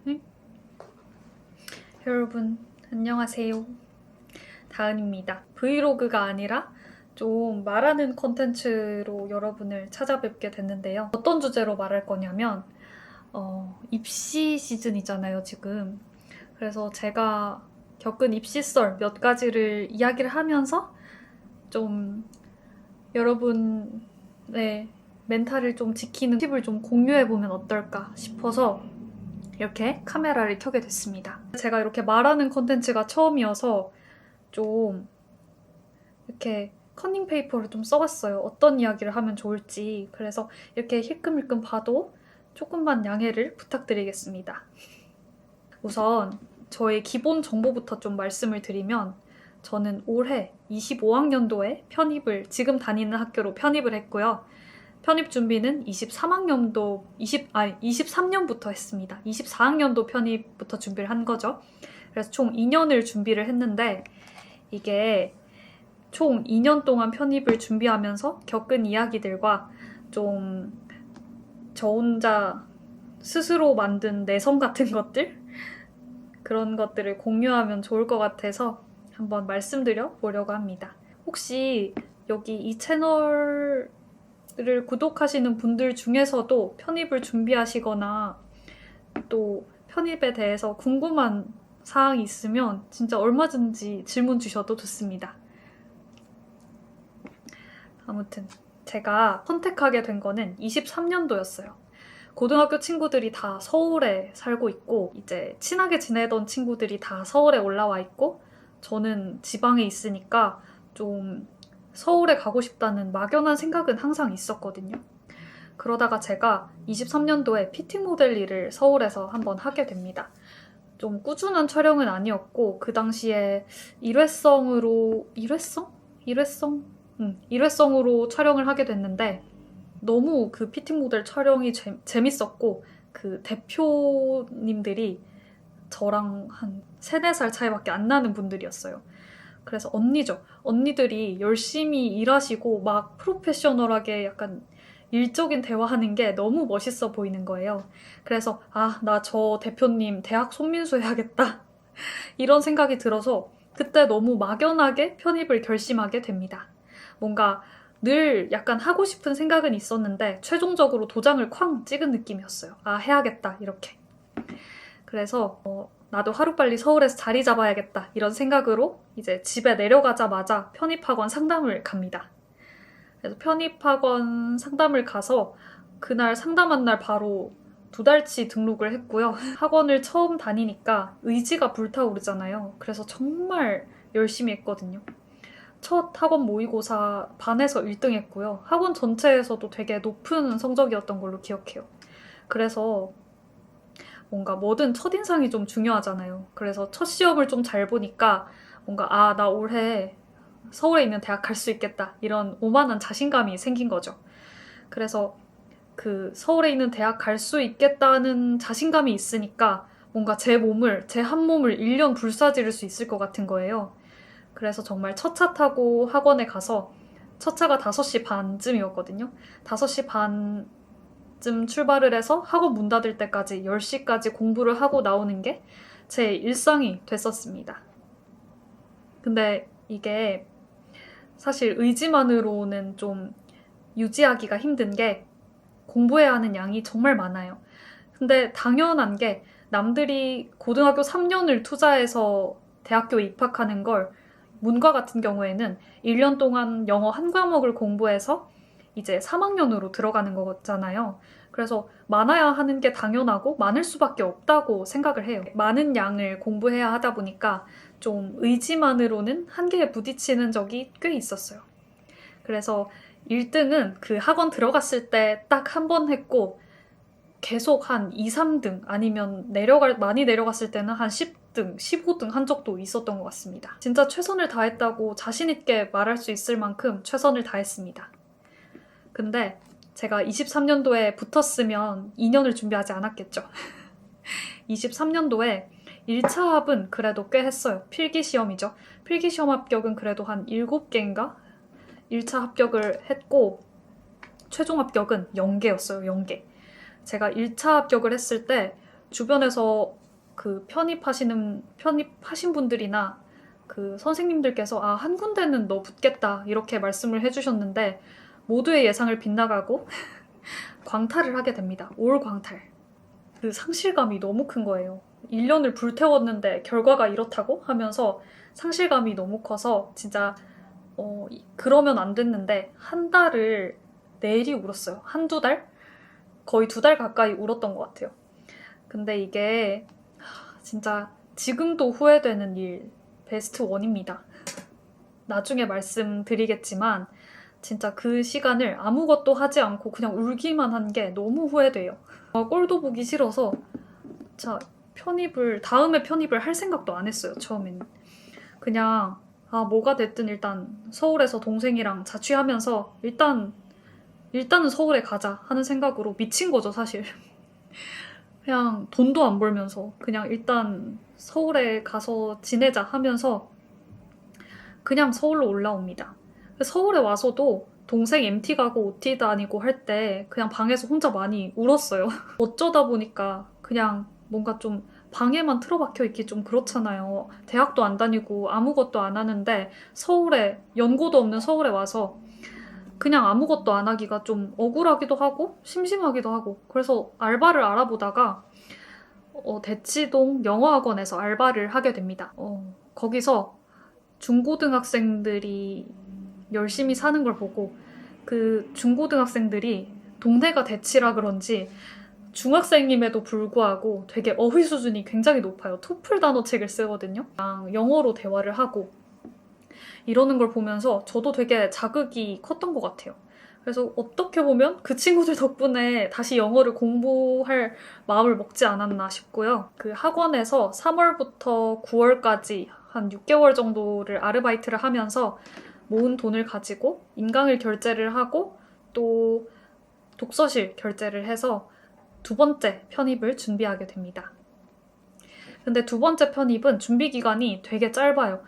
응? 여러분 안녕하세요. 다은입니다. 브이로그가 아니라 좀 말하는 콘텐츠로 여러분을 찾아뵙게 됐는데요. 어떤 주제로 말할 거냐면 입시 시즌이잖아요, 지금. 그래서 제가 겪은 입시썰 몇 가지를 이야기를 하면서 좀 여러분의 멘탈을 좀 지키는 팁을 좀 공유해보면 어떨까 싶어서 이렇게 카메라를 켜게 됐습니다. 제가 이렇게 말하는 콘텐츠가 처음이어서 좀 이렇게 커닝 페이퍼를 좀 써봤어요. 어떤 이야기를 하면 좋을지. 그래서 이렇게 힐끔힐끔 봐도 조금만 양해를 부탁드리겠습니다. 우선 저의 기본 정보부터 좀 말씀을 드리면 저는 올해 25학년도에 지금 다니는 학교로 편입을 했고요. 편입 준비는 23년부터 했습니다. 24학년도 편입부터 준비를 한 거죠. 그래서 총 2년을 준비를 했는데 이게 총 2년 동안 편입을 준비하면서 겪은 이야기들과 좀 저 혼자 스스로 만든 내성 같은 것들? 그런 것들을 공유하면 좋을 것 같아서 한번 말씀드려 보려고 합니다. 혹시 여기 이 채널을 구독하시는 분들 중에서도 편입을 준비하시거나 또 편입에 대해서 궁금한 사항이 있으면 진짜 얼마든지 질문 주셔도 좋습니다. 아무튼 제가 선택하게 된 거는 23년도였어요. 고등학교 친구들이 다 서울에 살고 있고 이제 친하게 지내던 친구들이 다 서울에 올라와 있고 저는 지방에 있으니까 좀 서울에 가고 싶다는 막연한 생각은 항상 있었거든요. 그러다가 제가 23년도에 PT 모델 일을 서울에서 한번 하게 됩니다. 좀 꾸준한 촬영은 아니었고 그 당시에 일회성으로 촬영을 하게 됐는데 너무 그 PT 모델 촬영이 재밌었고 그 대표님들이 저랑 한 3, 4살 차이밖에 안 나는 분들이었어요. 그래서 언니들이 열심히 일하시고 막 프로페셔널하게 약간 일적인 대화하는 게 너무 멋있어 보이는 거예요. 그래서 나 저 대표님 대학 손민수 해야겠다. 이런 생각이 들어서 그때 너무 막연하게 편입을 결심하게 됩니다. 뭔가 늘 약간 하고 싶은 생각은 있었는데 최종적으로 도장을 쾅 찍은 느낌이었어요. 해야겠다 이렇게. 그래서 나도 하루빨리 서울에서 자리 잡아야겠다 이런 생각으로 이제 집에 내려가자마자 편입학원 상담을 갑니다. 그래서 편입학원 상담을 가서 그날 상담한 날 바로 2달치 등록을 했고요. 학원을 처음 다니니까 의지가 불타오르잖아요. 그래서 정말 열심히 했거든요. 첫 학원 모의고사 반에서 1등 했고요. 학원 전체에서도 되게 높은 성적이었던 걸로 기억해요. 그래서 뭔가 뭐든 첫인상이 좀 중요하잖아요. 그래서 첫 시험을 좀 잘 보니까 뭔가 나 올해 서울에 있는 대학 갈 수 있겠다 이런 오만한 자신감이 생긴 거죠. 그래서 그 서울에 있는 대학 갈 수 있겠다는 자신감이 있으니까 뭔가 제 한 몸을 1년 불사지를 수 있을 것 같은 거예요. 그래서 정말 첫 차 타고 학원에 가서 첫 차가 5시 반쯤이었거든요. 5시 반쯤 출발을 해서 학원 문 닫을 때까지 10시까지 공부를 하고 나오는 게 제 일상이 됐었습니다. 근데 이게 사실 의지만으로는 좀 유지하기가 힘든 게 공부해야 하는 양이 정말 많아요. 근데 당연한 게 남들이 고등학교 3년을 투자해서 대학교에 입학하는 걸 문과 같은 경우에는 1년 동안 영어 한 과목을 공부해서 이제 3학년으로 들어가는 거잖아요. 그래서 많아야 하는 게 당연하고 많을 수밖에 없다고 생각을 해요. 많은 양을 공부해야 하다 보니까 좀 의지만으로는 한계에 부딪히는 적이 꽤 있었어요. 그래서 1등은 그 학원 들어갔을 때 딱 한 번 했고 계속 한 2, 3등 아니면 많이 내려갔을 때는 한 10등, 15등 한 적도 있었던 것 같습니다. 진짜 최선을 다했다고 자신있게 말할 수 있을 만큼 최선을 다했습니다. 근데 제가 23년도에 붙었으면 2년을 준비하지 않았겠죠. 23년도에 1차 합은 그래도 꽤 했어요. 필기시험이죠. 필기시험 합격은 그래도 한 7개인가? 1차 합격을 했고 최종 합격은 0개였어요. 0개. 제가 1차 합격을 했을 때 주변에서 그 편입하신 분들이나 그 선생님들께서 한 군데는 너 붙겠다 이렇게 말씀을 해주셨는데 모두의 예상을 빗나가고 광탈을 하게 됩니다. 올 광탈. 그 상실감이 너무 큰 거예요. 1년을 불태웠는데 결과가 이렇다고 하면서 상실감이 너무 커서 진짜 그러면 안 됐는데 한 달을 내리 울었어요. 한두 달? 거의 2달 가까이 울었던 것 같아요. 근데 이게 진짜 지금도 후회되는 일 베스트 1입니다. 나중에 말씀드리겠지만 진짜 그 시간을 아무것도 하지 않고 그냥 울기만 한 게 너무 후회돼요. 꼴도 보기 싫어서 다음에 편입을 할 생각도 안 했어요. 처음에는. 그냥 뭐가 됐든 일단 서울에서 동생이랑 자취하면서 일단은 서울에 가자 하는 생각으로 미친 거죠, 사실. 그냥 돈도 안 벌면서 그냥 일단 서울에 가서 지내자 하면서 그냥 서울로 올라옵니다. 서울에 와서도 동생 MT 가고 OT 다니고 할 때 그냥 방에서 혼자 많이 울었어요. 어쩌다 보니까 그냥 뭔가 좀 방에만 틀어박혀 있기 좀 그렇잖아요. 대학도 안 다니고 아무것도 안 하는데 연고도 없는 서울에 와서 그냥 아무것도 안 하기가 좀 억울하기도 하고 심심하기도 하고 그래서 알바를 알아보다가 대치동 영어학원에서 알바를 하게 됩니다. 거기서 중고등학생들이 열심히 사는 걸 보고 그 중고등학생들이 동네가 대치라 그런지 중학생임에도 불구하고 되게 어휘 수준이 굉장히 높아요. 토플 단어책을 쓰거든요. 영어로 대화를 하고 이러는 걸 보면서 저도 되게 자극이 컸던 것 같아요. 그래서 어떻게 보면 그 친구들 덕분에 다시 영어를 공부할 마음을 먹지 않았나 싶고요. 그 학원에서 3월부터 9월까지 한 6개월 정도를 아르바이트를 하면서 모은 돈을 가지고 인강을 결제를 하고 또 독서실 결제를 해서 2번째 편입을 준비하게 됩니다. 근데 2번째 편입은 준비 기간이 되게 짧아요.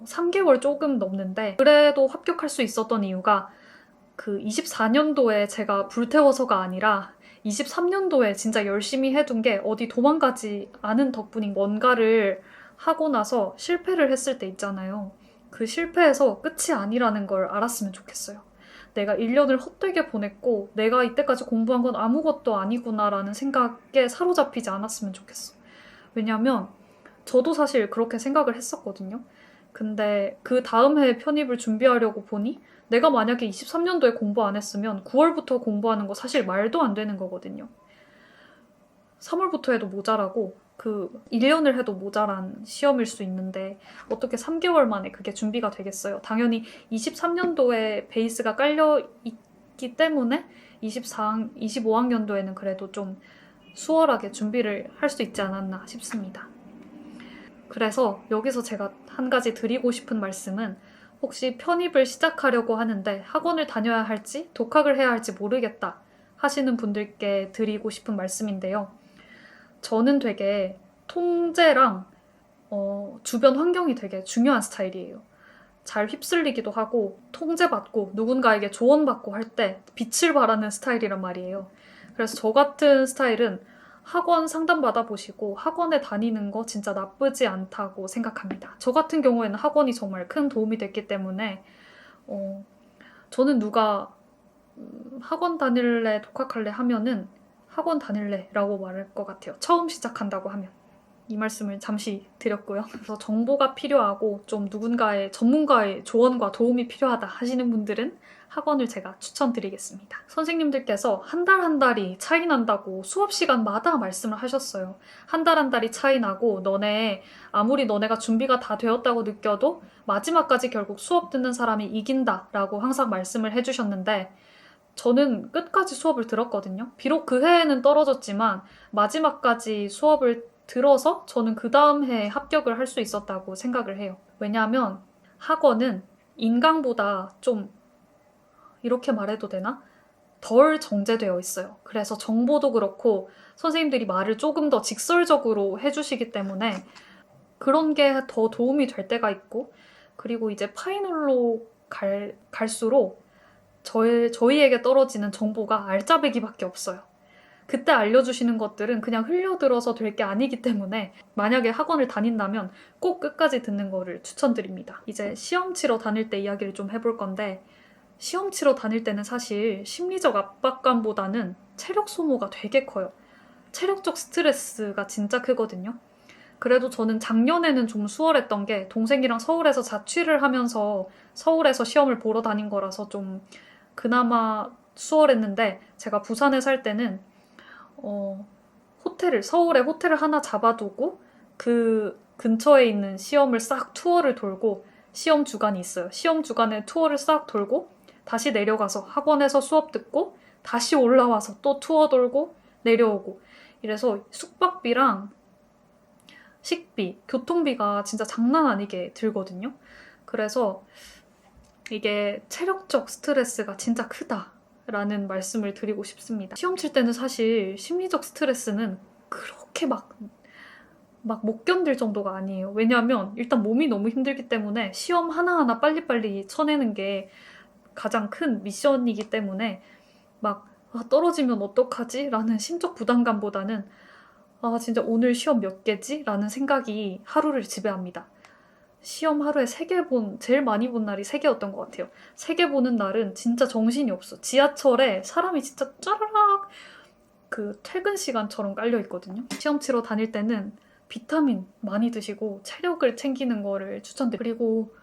3개월 조금 넘는데 그래도 합격할 수 있었던 이유가 그 24년도에 제가 불태워서가 아니라 23년도에 진짜 열심히 해둔 게 어디 도망가지 않은 덕분인 뭔가를 하고 나서 실패를 했을 때 있잖아요. 그 실패에서 끝이 아니라는 걸 알았으면 좋겠어요. 내가 1년을 헛되게 보냈고 내가 이때까지 공부한 건 아무것도 아니구나라는 생각에 사로잡히지 않았으면 좋겠어. 왜냐면 저도 사실 그렇게 생각을 했었거든요. 근데 그 다음 해 편입을 준비하려고 보니 내가 만약에 23년도에 공부 안 했으면 9월부터 공부하는 거 사실 말도 안 되는 거거든요. 3월부터 해도 모자라고 그 1년을 해도 모자란 시험일 수 있는데 어떻게 3개월 만에 그게 준비가 되겠어요. 당연히 23년도에 베이스가 깔려 있기 때문에 25학년도에는 그래도 좀 수월하게 준비를 할 수 있지 않았나 싶습니다. 그래서 여기서 제가 한 가지 드리고 싶은 말씀은 혹시 편입을 시작하려고 하는데 학원을 다녀야 할지 독학을 해야 할지 모르겠다 하시는 분들께 드리고 싶은 말씀인데요. 저는 되게 통제랑 주변 환경이 되게 중요한 스타일이에요. 잘 휩쓸리기도 하고 통제받고 누군가에게 조언받고 할 때 빛을 발하는 스타일이란 말이에요. 그래서 저 같은 스타일은 학원 상담 받아보시고 학원에 다니는 거 진짜 나쁘지 않다고 생각합니다. 저 같은 경우에는 학원이 정말 큰 도움이 됐기 때문에 저는 누가 학원 다닐래 독학할래 하면은 학원 다닐래 라고 말할 것 같아요. 처음 시작한다고 하면. 이 말씀을 잠시 드렸고요. 그래서 정보가 필요하고 좀 누군가의 전문가의 조언과 도움이 필요하다 하시는 분들은 학원을 제가 추천드리겠습니다. 선생님들께서 한 달 한 달이 차이 난다고 수업 시간마다 말씀을 하셨어요. 한 달 한 달이 차이 나고 아무리 너네가 준비가 다 되었다고 느껴도 마지막까지 결국 수업 듣는 사람이 이긴다 라고 항상 말씀을 해주셨는데 저는 끝까지 수업을 들었거든요. 비록 그 해에는 떨어졌지만 마지막까지 수업을 들어서 저는 그 다음 해에 합격을 할 수 있었다고 생각을 해요. 왜냐하면 학원은 인강보다 좀 이렇게 말해도 되나? 덜 정제되어 있어요. 그래서 정보도 그렇고 선생님들이 말을 조금 더 직설적으로 해주시기 때문에 그런 게 더 도움이 될 때가 있고 그리고 이제 파이널로 갈수록 저희에게 떨어지는 정보가 알짜배기밖에 없어요. 그때 알려주시는 것들은 그냥 흘려들어서 될 게 아니기 때문에 만약에 학원을 다닌다면 꼭 끝까지 듣는 거를 추천드립니다. 이제 시험 치러 다닐 때 이야기를 좀 해볼 건데 시험 치러 다닐 때는 사실 심리적 압박감보다는 체력 소모가 되게 커요. 체력적 스트레스가 진짜 크거든요. 그래도 저는 작년에는 좀 수월했던 게 동생이랑 서울에서 자취를 하면서 서울에서 시험을 보러 다닌 거라서 좀 그나마 수월했는데 제가 부산에 살 때는 서울에 호텔을 하나 잡아두고 그 근처에 있는 시험을 싹 투어를 돌고 시험 주간이 있어요. 시험 주간에 투어를 싹 돌고 다시 내려가서 학원에서 수업 듣고 다시 올라와서 또 투어 돌고 내려오고 이래서 숙박비랑 식비, 교통비가 진짜 장난 아니게 들거든요. 그래서 이게 체력적 스트레스가 진짜 크다라는 말씀을 드리고 싶습니다. 시험 칠 때는 사실 심리적 스트레스는 그렇게 막 못 견딜 정도가 아니에요. 왜냐하면 일단 몸이 너무 힘들기 때문에 시험 하나하나 빨리빨리 쳐내는 게 가장 큰 미션이기 때문에 떨어지면 어떡하지? 라는 심적 부담감보다는 진짜 오늘 시험 몇 개지? 라는 생각이 하루를 지배합니다. 시험 하루에 3개 제일 많이 본 날이 3개였던 것 같아요. 3개 보는 날은 진짜 정신이 없어. 지하철에 사람이 진짜 짜르락 그 퇴근 시간처럼 깔려 있거든요. 시험 치러 다닐 때는 비타민 많이 드시고 체력을 챙기는 거를 추천드려요. 그리고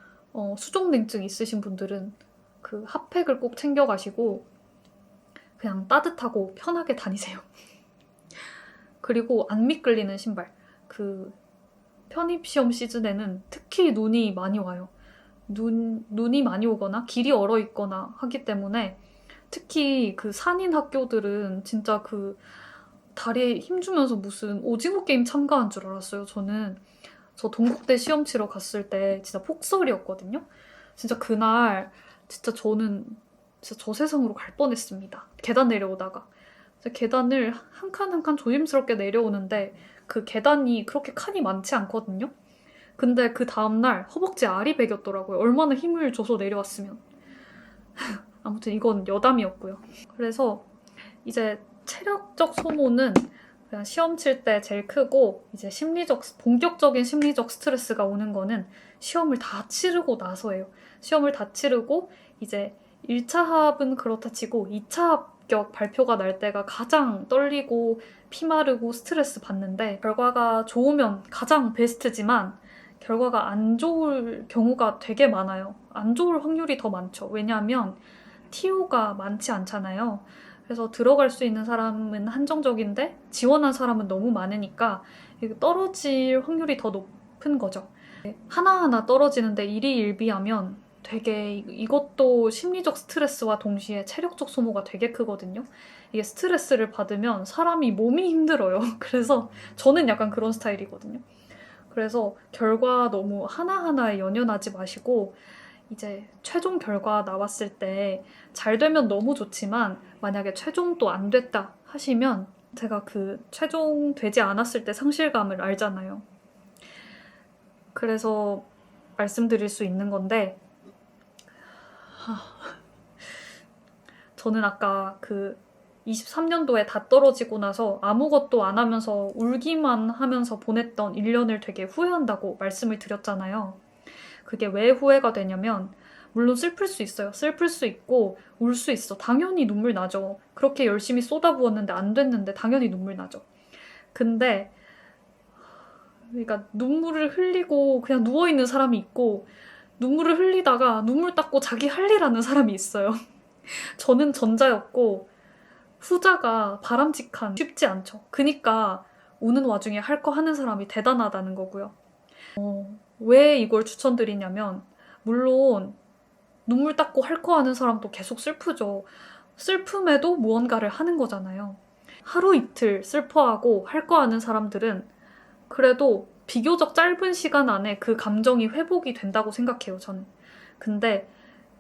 수족냉증 있으신 분들은 그 핫팩을 꼭 챙겨가시고 그냥 따뜻하고 편하게 다니세요. 그리고 안 미끌리는 신발. 그 편입시험 시즌에는 특히 눈이 많이 와요. 눈이 많이 오거나 길이 얼어 있거나 하기 때문에 특히 그 산인 학교들은 진짜 그 다리에 힘주면서 무슨 오징어 게임 참가한 줄 알았어요. 저 동국대 시험 치러 갔을 때 진짜 폭설이었거든요. 진짜 그날 저는 진짜 저 세상으로 갈 뻔했습니다. 계단 내려오다가 계단을 한 칸 한 칸 조심스럽게 내려오는데 그 계단이 그렇게 칸이 많지 않거든요. 근데 그 다음날 허벅지 알이 베겼더라고요. 얼마나 힘을 줘서 내려왔으면. 아무튼 이건 여담이었고요. 그래서 이제 체력적 소모는 그냥 시험 칠 때 제일 크고 이제 본격적인 심리적 스트레스가 오는 거는 시험을 다 치르고 나서예요. 시험을 다 치르고 이제 1차 합은 그렇다 치고 2차 합격 발표가 날 때가 가장 떨리고 피 마르고 스트레스 받는데 결과가 좋으면 가장 베스트지만 결과가 안 좋을 경우가 되게 많아요. 안 좋을 확률이 더 많죠. 왜냐하면 TO가 많지 않잖아요. 그래서 들어갈 수 있는 사람은 한정적인데 지원한 사람은 너무 많으니까 떨어질 확률이 더 높은 거죠. 하나하나 떨어지는데 일희일비하면 되게 이것도 심리적 스트레스와 동시에 체력적 소모가 되게 크거든요. 이게 스트레스를 받으면 사람이 몸이 힘들어요. 그래서 저는 약간 그런 스타일이거든요. 그래서 결과 너무 하나하나에 연연하지 마시고 이제 최종 결과 나왔을 때 잘 되면 너무 좋지만 만약에 최종도 안 됐다 하시면 제가 그 최종 되지 않았을 때 상실감을 알잖아요. 그래서 말씀드릴 수 있는 건데 저는 아까 그 23년도에 다 떨어지고 나서 아무것도 안 하면서 울기만 하면서 보냈던 1년을 되게 후회한다고 말씀을 드렸잖아요. 그게 왜 후회가 되냐면 물론 슬플 수 있어요. 슬플 수 있고 울 수 있어. 당연히 눈물 나죠. 그렇게 열심히 쏟아부었는데 안 됐는데 당연히 눈물 나죠. 근데 그러니까 눈물을 흘리고 그냥 누워있는 사람이 있고 눈물을 흘리다가 눈물 닦고 자기 할 일 하는 사람이 있어요. 저는 전자였고 후자가 바람직한 쉽지 않죠. 그니까 우는 와중에 할 거 하는 사람이 대단하다는 거고요. 왜 이걸 추천드리냐면 물론 눈물 닦고 할 거 하는 사람도 계속 슬프죠. 슬픔에도 무언가를 하는 거잖아요. 하루 이틀 슬퍼하고 할 거 하는 사람들은 그래도 비교적 짧은 시간 안에 그 감정이 회복이 된다고 생각해요, 저는. 근데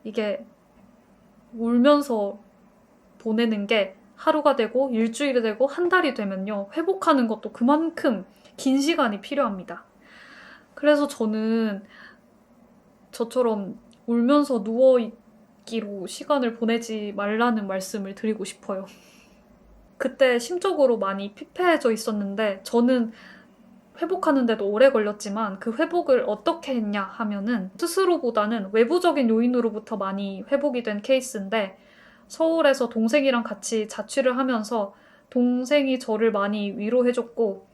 이게 울면서 보내는 게 하루가 되고 일주일이 되고 한 달이 되면요. 회복하는 것도 그만큼 긴 시간이 필요합니다. 그래서 저는 저처럼 울면서 누워있기로 시간을 보내지 말라는 말씀을 드리고 싶어요. 그때 심적으로 많이 피폐해져 있었는데 저는 회복하는데도 오래 걸렸지만 그 회복을 어떻게 했냐 하면은 스스로보다는 외부적인 요인으로부터 많이 회복이 된 케이스인데 서울에서 동생이랑 같이 자취를 하면서 동생이 저를 많이 위로해줬고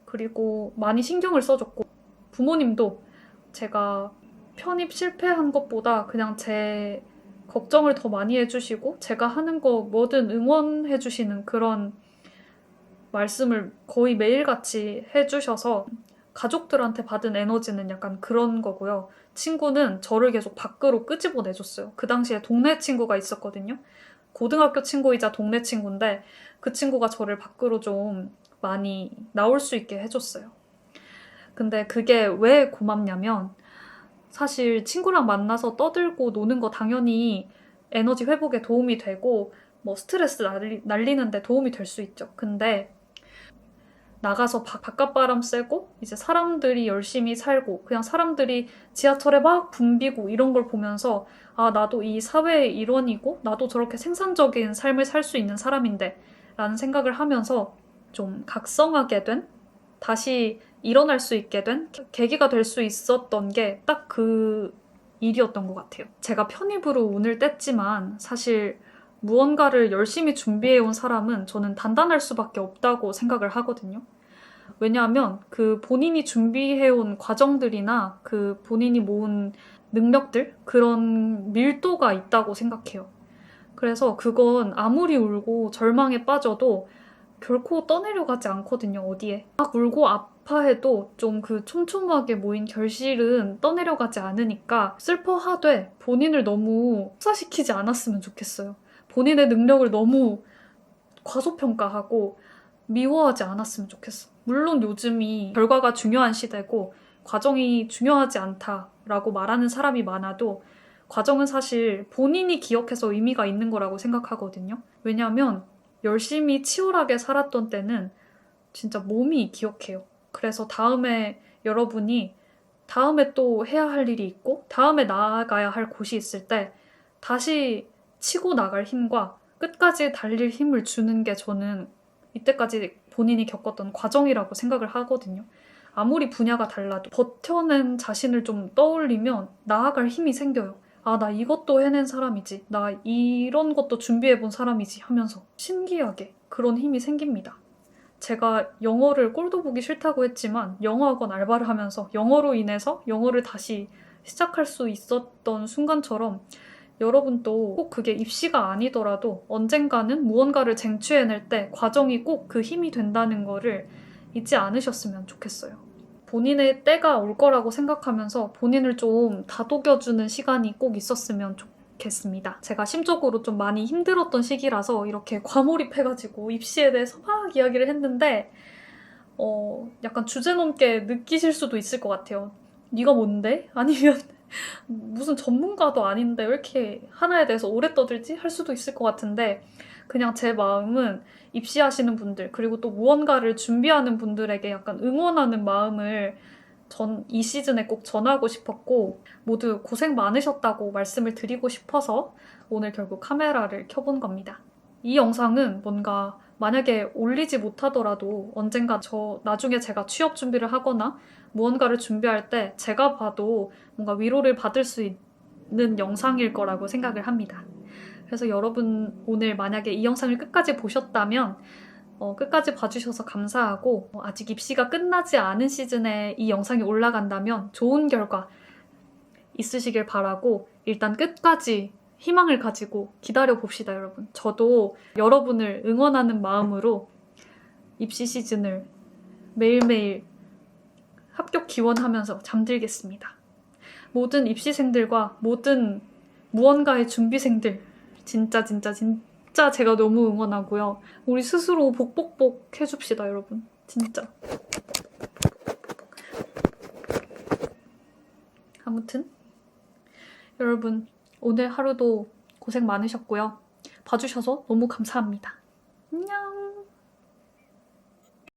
그리고 많이 신경을 써줬고 부모님도 제가 편입 실패한 것보다 그냥 제 걱정을 더 많이 해주시고 제가 하는 거 뭐든 응원해주시는 그런 말씀을 거의 매일같이 해주셔서 가족들한테 받은 에너지는 약간 그런 거고요. 친구는 저를 계속 밖으로 끄집어내줬어요. 그 당시에 동네 친구가 있었거든요. 고등학교 친구이자 동네 친구인데 그 친구가 저를 밖으로 좀 많이 나올 수 있게 해줬어요. 근데 그게 왜 고맙냐면 사실 친구랑 만나서 떠들고 노는 거 당연히 에너지 회복에 도움이 되고 뭐 스트레스 날리는데 도움이 될 수 있죠. 근데 나가서 바깥바람 쐬고 이제 사람들이 열심히 살고 그냥 사람들이 지하철에 막 붐비고 이런 걸 보면서 아, 나도 이 사회의 일원이고 나도 저렇게 생산적인 삶을 살 수 있는 사람인데 라는 생각을 하면서 좀 각성하게 된 다시 일어날 수 있게 된 계기가 될 수 있었던 게 딱 그 일이었던 것 같아요. 제가 편입으로 운을 뗐지만 사실 무언가를 열심히 준비해온 사람은 저는 단단할 수밖에 없다고 생각을 하거든요. 왜냐하면 그 본인이 준비해온 과정들이나 그 본인이 모은 능력들, 그런 밀도가 있다고 생각해요. 그래서 그건 아무리 울고 절망에 빠져도 결코 떠내려가지 않거든요, 어디에. 막 울고 아파해도 좀 그 촘촘하게 모인 결실은 떠내려가지 않으니까 슬퍼하되 본인을 너무 혹사시키지 않았으면 좋겠어요. 본인의 능력을 너무 과소평가하고 미워하지 않았으면 좋겠어. 물론 요즘이 결과가 중요한 시대고 과정이 중요하지 않다라고 말하는 사람이 많아도 과정은 사실 본인이 기억해서 의미가 있는 거라고 생각하거든요. 왜냐하면 열심히 치열하게 살았던 때는 진짜 몸이 기억해요. 그래서 다음에 여러분이 다음에 또 해야 할 일이 있고 다음에 나아가야 할 곳이 있을 때 다시 치고 나갈 힘과 끝까지 달릴 힘을 주는 게 저는 이때까지 본인이 겪었던 과정이라고 생각을 하거든요. 아무리 분야가 달라도 버텨낸 자신을 좀 떠올리면 나아갈 힘이 생겨요. 아, 나 이것도 해낸 사람이지. 나 이런 것도 준비해본 사람이지 하면서 신기하게 그런 힘이 생깁니다. 제가 영어를 꼴도 보기 싫다고 했지만 영어학원 알바를 하면서 영어로 인해서 영어를 다시 시작할 수 있었던 순간처럼 여러분도 꼭 그게 입시가 아니더라도 언젠가는 무언가를 쟁취해낼 때 과정이 꼭 그 힘이 된다는 거를 잊지 않으셨으면 좋겠어요. 본인의 때가 올 거라고 생각하면서 본인을 좀 다독여주는 시간이 꼭 있었으면 좋겠습니다. 제가 심적으로 좀 많이 힘들었던 시기라서 이렇게 과몰입해가지고 입시에 대해서 막 이야기를 했는데 약간 주제넘게 느끼실 수도 있을 것 같아요. 네가 뭔데? 아니면 무슨 전문가도 아닌데 왜 이렇게 하나에 대해서 오래 떠들지? 할 수도 있을 것 같은데 그냥 제 마음은 입시하시는 분들 그리고 또 무언가를 준비하는 분들에게 약간 응원하는 마음을 이 시즌에 꼭 전하고 싶었고 모두 고생 많으셨다고 말씀을 드리고 싶어서 오늘 결국 카메라를 켜본 겁니다. 이 영상은 뭔가 만약에 올리지 못하더라도 언젠가 나중에 제가 취업 준비를 하거나 무언가를 준비할 때 제가 봐도 뭔가 위로를 받을 수 있는 영상일 거라고 생각을 합니다. 그래서 여러분 오늘 만약에 이 영상을 끝까지 보셨다면 끝까지 봐주셔서 감사하고 아직 입시가 끝나지 않은 시즌에 이 영상이 올라간다면 좋은 결과 있으시길 바라고 일단 끝까지 희망을 가지고 기다려봅시다, 여러분. 저도 여러분을 응원하는 마음으로 입시 시즌을 매일매일 합격 기원하면서 잠들겠습니다. 모든 입시생들과 모든 무언가의 준비생들 진짜 제가 너무 응원하고요. 우리 스스로 복복복 해줍시다, 여러분. 진짜. 아무튼 여러분 오늘 하루도 고생 많으셨고요. 봐주셔서 너무 감사합니다.